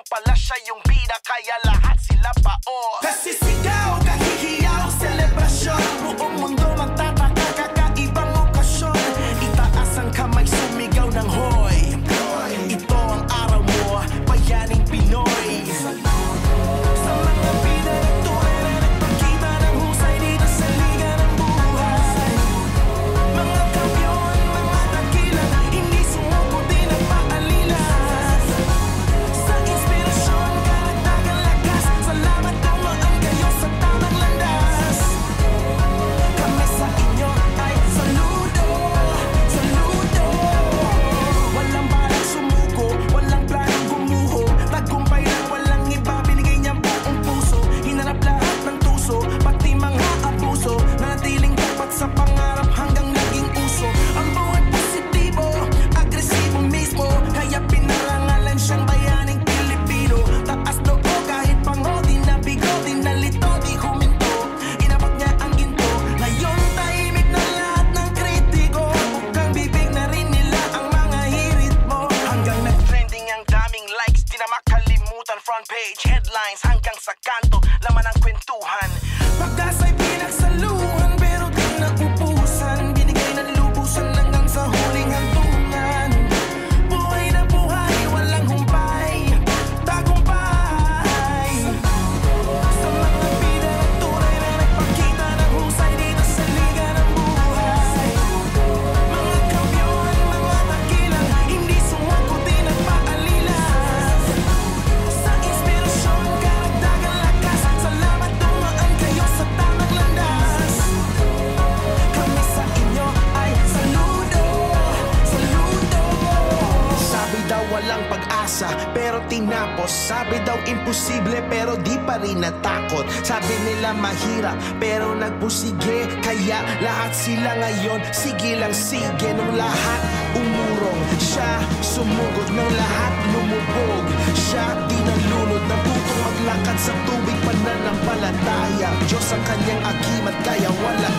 pala siya yung bida, kaya lahat sila paos. Kasi sigaw, kahihiyaw, selebrasyon, buong mundo magtataka, kakaibang okasyon. Itaas ang kamay, sumigaw ng hoy. Ito ang araw mo, bayaning Pinoy. Sa mga bida ng tunay na nagpakita ng husay dito sa liga ng buhay. Mga kampiyon, mga dakilan, hindi sumuko, di nagpaalila. Sa inspirasyon, karagdagang lakas, salamat dumaan kayo sa tamang landas. Kami sa inyo ay saludo, saludo. Walang balak sumuko, walang planong gumuho. Tagumpay lang, walang iba, binigay niya buong puso. Hinarap lahat ng tuso, pati mga abuso. Nanatiling tapat sa pangarap hanggang naging uso. Ang buhay positibo, agresibo mismo, kaya pinarangalan siyang bayaning Pilipino. Taas noo kahit pango, di nabigo, di nalito, di huminto. Inabot niya ang ginto. Ngayon tahimik na lahat ng kritiko. Bukang bibig na rin nila ang mga hirit mo. Hanggang nag-trending ang daming likes, di na makalimutan. Front page, headlines, hanggang sa kanto, laman ang kwentuhan. Pagkasa'y pinagsaluhan, pero di naubusan. Binigay ng lubusan hanggang sa huling hantungan. Buhay na buhay, walang humpay, tagumpay. Sa mga bida ng tunay na nagpakita ng husay dito sa liga ng buhay. Mga kampiyon, mga dakilan, hindi sumuko, di nagpaalila. Sa inspirasyon, karagdagang lakas, salamat dumaan kayo sa tamang landas. Kami sa inyo ay saludo, saludo. Sabi daw walang pag-asa, pero tinapos. Sabi daw imposible, pero di pa rin natakot. Sabi nila mahirap, pero nagpusige. Kaya lahat sila ngayon, sige lang sige. Nung lahat umurong, siya sumugod. Nung lahat lumubog, siya di nalunod. Natutong maglakad sa tubig, pananampalataya. Diyos ang kanyang agimat, kaya walang